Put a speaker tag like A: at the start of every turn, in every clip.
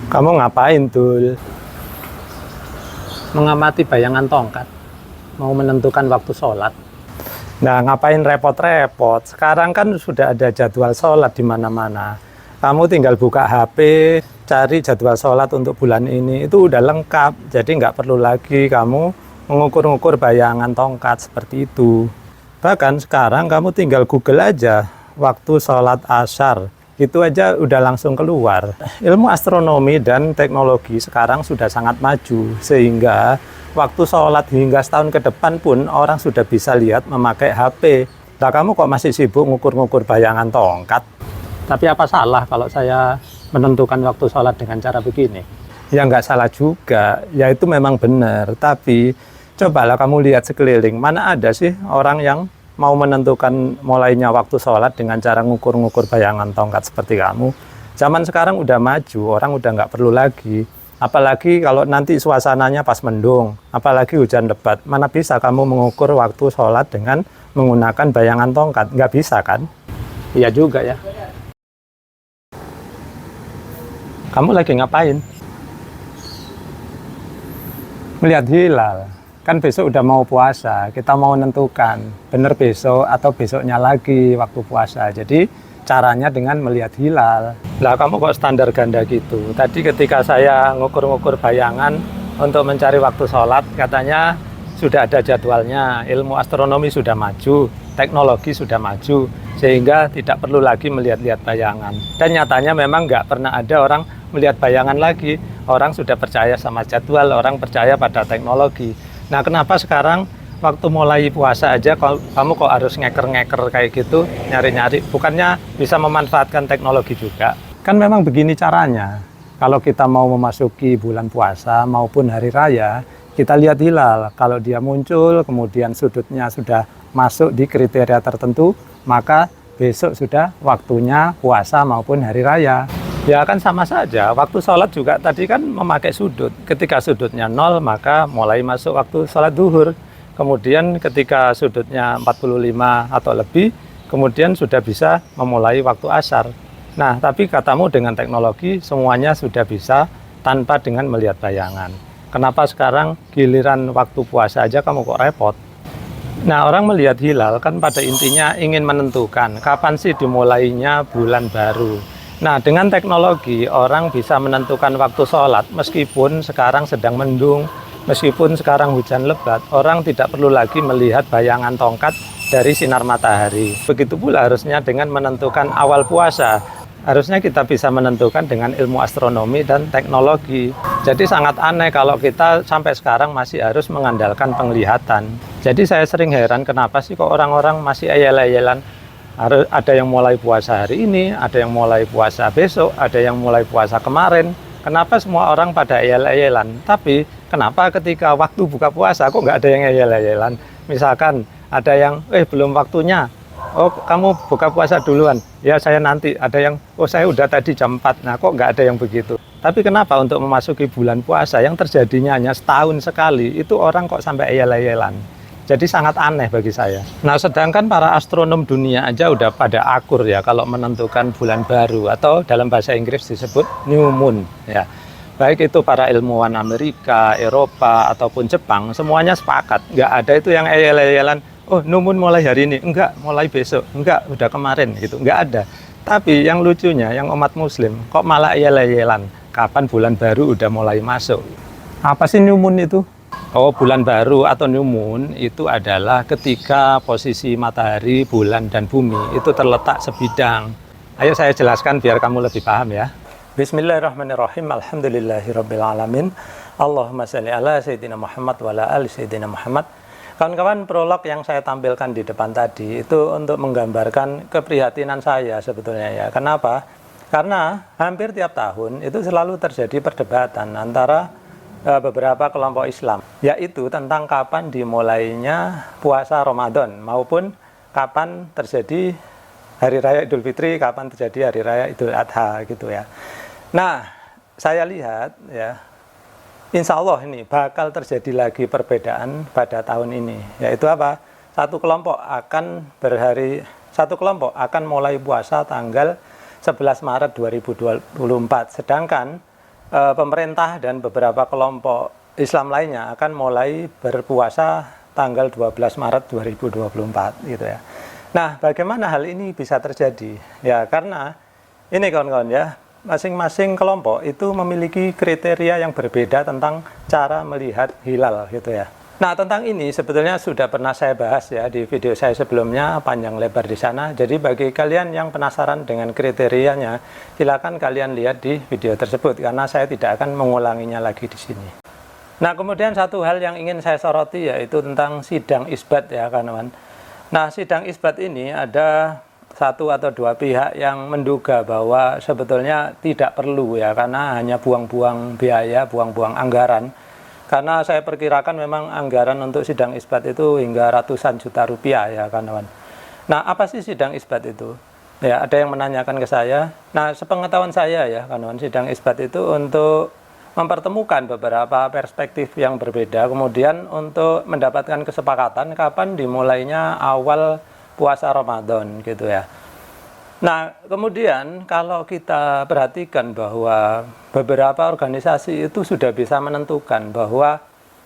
A: Kamu ngapain, Dul?
B: Mengamati bayangan tongkat, mau menentukan waktu sholat.
A: Nah, ngapain repot-repot? Sekarang kan sudah ada jadwal sholat di mana-mana. Kamu tinggal buka HP, cari jadwal sholat untuk bulan ini. Itu udah lengkap, jadi nggak perlu lagi kamu mengukur-ngukur bayangan tongkat seperti itu. Bahkan sekarang kamu tinggal Google aja, waktu sholat asar. Itu aja udah langsung keluar. Ilmu astronomi dan teknologi sekarang sudah sangat maju, sehingga waktu sholat hingga setahun ke depan pun orang sudah bisa lihat memakai HP. Nah, kamu kok masih sibuk ngukur-ngukur bayangan tongkat?
B: Tapi apa salah kalau saya menentukan waktu sholat dengan cara begini?
A: Ya nggak salah juga, ya itu memang benar. Tapi cobalah kamu lihat sekeliling, mana ada sih orang yang mau menentukan mulainya waktu sholat dengan cara ngukur-ngukur bayangan tongkat seperti kamu. Zaman sekarang udah maju, orang udah nggak perlu lagi. Apalagi kalau nanti suasananya pas mendung, apalagi hujan lebat, mana bisa kamu mengukur waktu sholat dengan menggunakan bayangan tongkat? Nggak bisa kan?
B: Iya juga ya.
A: Kamu lagi ngapain? Melihat hilal. Kan besok udah mau puasa, kita mau menentukan bener besok atau besoknya lagi waktu puasa. Jadi caranya dengan melihat hilal. Lah kamu kok standar ganda gitu? Tadi ketika saya ngukur-ngukur bayangan untuk mencari waktu sholat, katanya sudah ada jadwalnya, ilmu astronomi sudah maju, teknologi sudah maju, sehingga tidak perlu lagi melihat-lihat bayangan. Dan nyatanya memang nggak pernah ada orang melihat bayangan lagi. Orang sudah percaya sama jadwal, orang percaya pada teknologi. Nah, kenapa sekarang waktu mulai puasa aja kamu kok harus ngeker-ngeker kayak gitu, nyari-nyari? Bukannya bisa memanfaatkan teknologi juga? Kan memang begini caranya. Kalau kita mau memasuki bulan puasa maupun hari raya, kita lihat hilal. Kalau dia muncul, kemudian sudutnya sudah masuk di kriteria tertentu, maka besok sudah waktunya puasa maupun hari raya. Ya kan sama saja, waktu sholat juga tadi kan memakai sudut. Ketika sudutnya 0, maka mulai masuk waktu sholat duhur. Kemudian ketika sudutnya 45 atau lebih, kemudian sudah bisa memulai waktu asar. Nah, tapi katamu dengan teknologi semuanya sudah bisa tanpa dengan melihat bayangan. Kenapa sekarang giliran waktu puasa aja kamu kok repot? Nah, orang melihat hilal kan pada intinya ingin menentukan kapan sih dimulainya bulan baru. Nah, dengan teknologi orang bisa menentukan waktu sholat meskipun sekarang sedang mendung, meskipun sekarang hujan lebat, orang tidak perlu lagi melihat bayangan tongkat dari sinar matahari. Begitu pula harusnya dengan menentukan awal puasa. Harusnya kita bisa menentukan dengan ilmu astronomi dan teknologi. Jadi sangat aneh kalau kita sampai sekarang masih harus mengandalkan penglihatan. Jadi saya sering heran kenapa sih kok orang-orang masih ayel-ayelan. Ada yang mulai puasa hari ini, ada yang mulai puasa besok, ada yang mulai puasa kemarin. Kenapa semua orang pada ayel-ayelan? Tapi kenapa ketika waktu buka puasa kok nggak ada yang ayel-ayelan? Misalkan ada yang, belum waktunya. Oh, kamu buka puasa duluan. Ya, saya nanti. Ada yang, oh saya udah tadi jam 4. Nah, kok nggak ada yang begitu? Tapi kenapa untuk memasuki bulan puasa yang terjadinya hanya setahun sekali, itu orang kok sampai ayel-ayelan? Jadi sangat aneh bagi saya. Nah, sedangkan para astronom dunia aja udah pada akur ya kalau menentukan bulan baru atau dalam bahasa Inggris disebut new moon ya. Baik itu para ilmuwan Amerika, Eropa ataupun Jepang, semuanya sepakat. Nggak ada itu yang eyel-eyelan, oh new moon mulai hari ini, enggak, mulai besok, enggak, udah kemarin gitu, nggak ada. Tapi yang lucunya, yang umat muslim kok malah eyel-eyelan, kapan bulan baru udah mulai masuk. Apa sih new moon itu? Oh, bulan baru atau new moon itu adalah ketika posisi matahari, bulan, dan bumi itu terletak sebidang. Ayo saya jelaskan biar kamu lebih paham ya. Bismillahirrahmanirrahim. Alhamdulillahirrabbilalamin. Allahumma sholli ala Sayyidina Muhammad wa ala ali Sayyidina Muhammad. Kawan-kawan, prolog yang saya tampilkan di depan tadi itu untuk menggambarkan keprihatinan saya sebetulnya ya. Kenapa? Karena hampir tiap tahun itu selalu terjadi perdebatan antara beberapa kelompok Islam, yaitu tentang kapan dimulainya puasa Ramadan maupun kapan terjadi hari raya Idul Fitri, kapan terjadi hari raya Idul Adha gitu ya. Nah, saya lihat ya, insya Allah ini bakal terjadi lagi perbedaan pada tahun ini, yaitu apa? Satu kelompok akan mulai puasa tanggal 11 Maret 2024, sedangkan pemerintah dan beberapa kelompok Islam lainnya akan mulai berpuasa tanggal 12 Maret 2024 gitu ya. Nah, bagaimana hal ini bisa terjadi? Ya, karena ini kawan-kawan ya, masing-masing kelompok itu memiliki kriteria yang berbeda tentang cara melihat hilal gitu ya. Nah, tentang ini sebetulnya sudah pernah saya bahas ya di video saya sebelumnya, panjang lebar di sana. Jadi bagi kalian yang penasaran dengan kriterianya, silakan kalian lihat di video tersebut karena saya tidak akan mengulanginya lagi di sini. Nah, kemudian satu hal yang ingin saya soroti yaitu tentang sidang isbat ya kawan-kawan. Nah, sidang isbat ini ada satu atau dua pihak yang menduga bahwa sebetulnya tidak perlu ya, karena hanya buang-buang biaya, buang-buang anggaran. Karena saya perkirakan memang anggaran untuk sidang isbat itu hingga ratusan juta rupiah ya kawan-kawan. Nah, apa sih sidang isbat itu? Ya, ada yang menanyakan ke saya. Nah, sepengetahuan saya ya kawan-kawan, sidang isbat itu untuk mempertemukan beberapa perspektif yang berbeda, kemudian untuk mendapatkan kesepakatan kapan dimulainya awal puasa Ramadan gitu ya. Nah, kemudian kalau kita perhatikan bahwa beberapa organisasi itu sudah bisa menentukan bahwa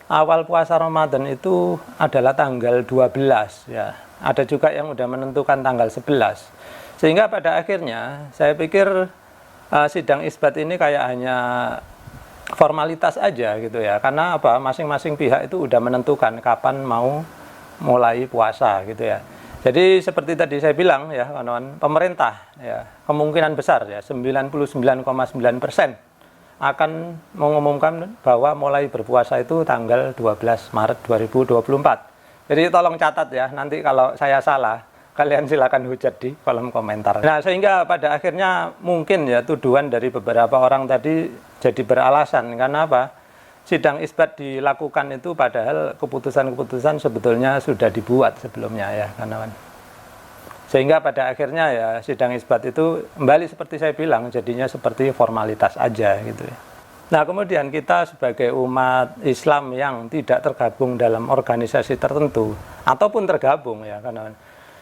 A: awal puasa Ramadan itu adalah tanggal 12 ya. Ada juga yang sudah menentukan tanggal 11. Sehingga pada akhirnya saya pikir sidang isbat ini kayak hanya formalitas aja gitu ya. Karena apa? Masing-masing pihak itu sudah menentukan kapan mau mulai puasa gitu ya. Jadi seperti tadi saya bilang ya kawan-kawan, pemerintah ya kemungkinan besar ya 99,9% akan mengumumkan bahwa mulai berpuasa itu tanggal 12 Maret 2024. Jadi tolong catat ya, nanti kalau saya salah kalian silakan hujat di kolom komentar. Nah, sehingga pada akhirnya mungkin ya tuduhan dari beberapa orang tadi jadi beralasan. Karena apa? Sidang isbat dilakukan itu padahal keputusan-keputusan sebetulnya sudah dibuat sebelumnya ya kawan-kawan. Sehingga pada akhirnya ya sidang isbat itu kembali seperti saya bilang jadinya seperti formalitas aja gitu ya. Nah, kemudian kita sebagai umat Islam yang tidak tergabung dalam organisasi tertentu ataupun tergabung ya kawan-kawan,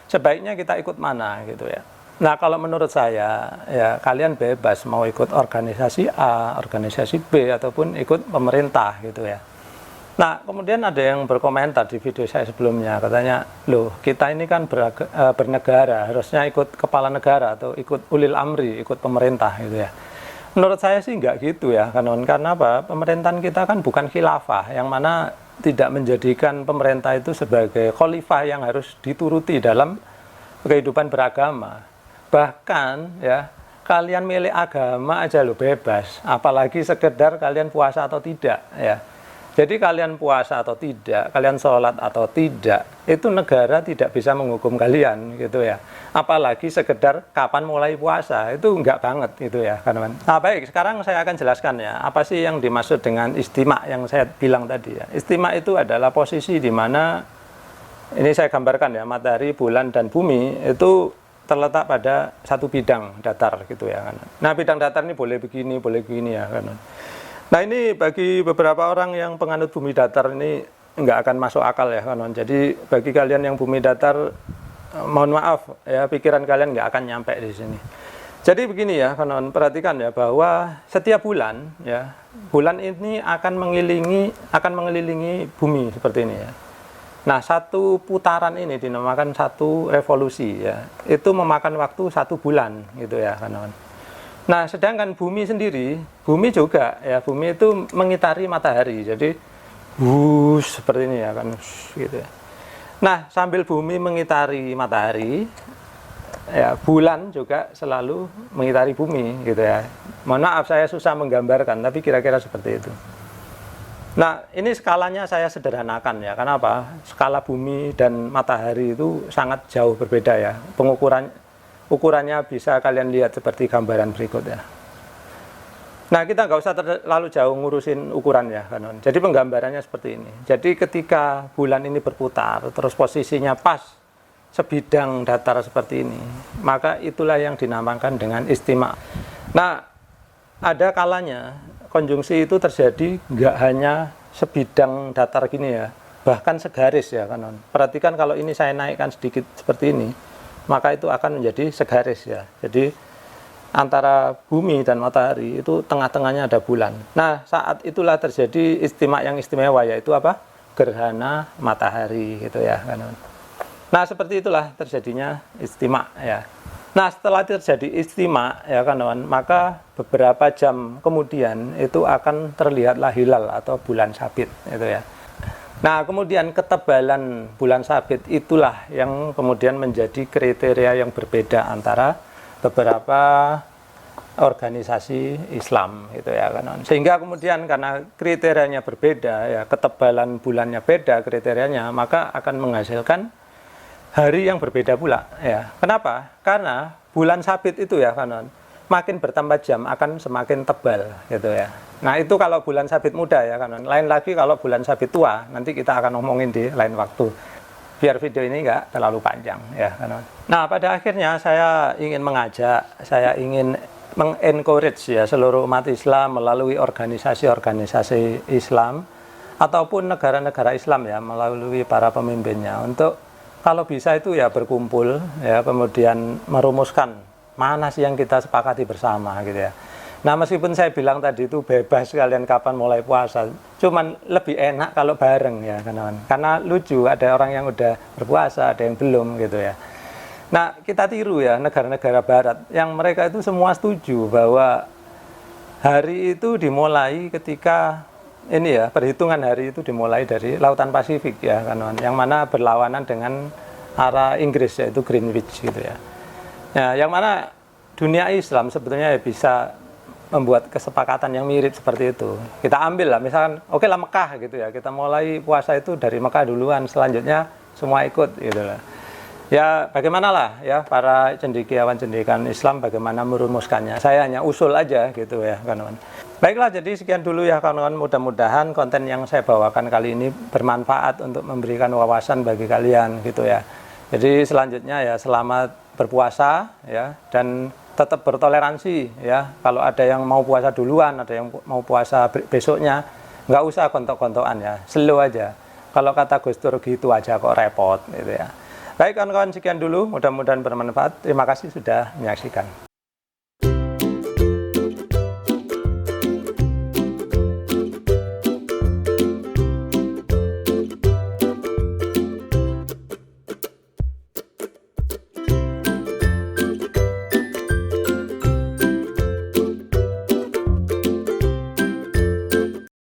A: sebaiknya kita ikut mana gitu ya. Nah, kalau menurut saya, ya kalian bebas mau ikut organisasi A, organisasi B, ataupun ikut pemerintah gitu ya. Nah, kemudian ada yang berkomentar di video saya sebelumnya, katanya, loh kita ini kan bernegara, harusnya ikut kepala negara atau ikut ulil amri, ikut pemerintah gitu ya. Menurut saya sih nggak gitu ya, karena apa? Pemerintahan kita kan bukan khilafah, yang mana tidak menjadikan pemerintah itu sebagai khalifah yang harus dituruti dalam kehidupan beragama. Bahkan ya kalian milih agama aja lo bebas, apalagi sekedar kalian puasa atau tidak ya. Jadi kalian puasa atau tidak, kalian sholat atau tidak, itu negara tidak bisa menghukum kalian gitu ya. Apalagi sekedar kapan mulai puasa, itu enggak banget gitu ya kawan-kawan. Nah, baik, sekarang saya akan jelaskan ya apa sih yang dimaksud dengan istima yang saya bilang tadi ya. Istima itu adalah posisi di mana ini saya gambarkan ya, matahari, bulan dan bumi itu terletak pada satu bidang datar gitu ya kan. Nah, bidang datar ini boleh begini ya kan. Nah, ini bagi beberapa orang yang penganut bumi datar ini nggak akan masuk akal ya kan. Jadi bagi kalian yang bumi datar, mohon maaf ya, pikiran kalian nggak akan nyampe di sini. Jadi begini ya kan, perhatikan ya bahwa setiap bulan ya, bulan ini akan mengelilingi bumi seperti ini ya. Nah, satu putaran ini dinamakan satu revolusi ya. Itu memakan waktu 1 bulan gitu ya kawan-kawan. Nah, sedangkan bumi sendiri, bumi juga ya, bumi itu mengitari matahari. Jadi seperti ini ya kan gitu ya. Nah, sambil bumi mengitari matahari ya, bulan juga selalu mengitari bumi gitu ya. Mohon maaf saya susah menggambarkan, tapi kira-kira seperti itu. Nah, ini skalanya saya sederhanakan ya. Kenapa? Skala bumi dan matahari itu sangat jauh berbeda ya. Ukurannya bisa kalian lihat seperti gambaran berikut ya. Nah, kita nggak usah terlalu jauh ngurusin ukuran ya kan. Jadi penggambarannya seperti ini. Jadi ketika bulan ini berputar, terus posisinya pas sebidang datar seperti ini, maka itulah yang dinamakan dengan istima. Nah, ada kalanya konjungsi itu terjadi nggak hanya sebidang datar gini ya, bahkan segaris ya kawan. Perhatikan kalau ini saya naikkan sedikit seperti ini, maka itu akan menjadi segaris ya. Jadi antara bumi dan matahari itu tengah-tengahnya ada bulan. Nah, saat itulah terjadi istimewa yang istimewa, yaitu apa? Gerhana matahari gitu ya, kawan. Nah, seperti itulah terjadinya istimewa ya. Nah, setelah terjadi istimewa ya kawan, maka beberapa jam kemudian itu akan terlihatlah hilal atau bulan sabit itu ya. Nah, kemudian ketebalan bulan sabit itulah yang kemudian menjadi kriteria yang berbeda antara beberapa organisasi Islam gitu ya kan. Sehingga kemudian karena kriterianya berbeda ya, ketebalan bulannya beda kriterianya, maka akan menghasilkan hari yang berbeda pula ya. Kenapa? Karena bulan sabit itu ya kawan, makin bertambah jam akan semakin tebal gitu ya. Nah, itu kalau bulan sabit muda ya kawan. Lain lagi kalau bulan sabit tua, nanti kita akan ngomongin di lain waktu. Biar video ini enggak terlalu panjang ya kawan. Nah, pada akhirnya saya ingin mengajak, saya ingin mengencourage ya seluruh umat Islam melalui organisasi-organisasi Islam ataupun negara-negara Islam ya melalui para pemimpinnya untuk kalau bisa itu ya berkumpul ya, kemudian merumuskan mana sih yang kita sepakati bersama gitu ya. Nah, meskipun saya bilang tadi itu bebas kalian kapan mulai puasa, cuman lebih enak kalau bareng ya kawan. Karena lucu, ada orang yang udah berpuasa, ada yang belum gitu ya. Nah, kita tiru ya negara-negara barat yang mereka itu semua setuju bahwa hari itu dimulai ketika ini ya, perhitungan hari itu dimulai dari Lautan Pasifik ya kawan, yang mana berlawanan dengan arah Inggris yaitu Greenwich gitu ya. Nah, yang mana dunia Islam sebetulnya ya bisa membuat kesepakatan yang mirip seperti itu. Kita ambil lah, misalkan oke lah Mekah gitu ya, kita mulai puasa itu dari Mekah duluan, selanjutnya semua ikut gitu lah. Ya bagaimana lah ya para cendekiawan-cendekiawan Islam bagaimana merumuskannya. Saya hanya usul aja gitu ya kawan. Baiklah, jadi sekian dulu ya kawan-kawan, mudah-mudahan konten yang saya bawakan kali ini bermanfaat untuk memberikan wawasan bagi kalian gitu ya. Jadi selanjutnya ya selamat berpuasa ya, dan tetap bertoleransi ya. Kalau ada yang mau puasa duluan, ada yang mau puasa besoknya, nggak usah kontok-kontokan ya, slow aja. Kalau kata Gus Dur gitu aja kok repot gitu ya. Baik kawan-kawan, sekian dulu, mudah-mudahan bermanfaat. Terima kasih sudah menyaksikan.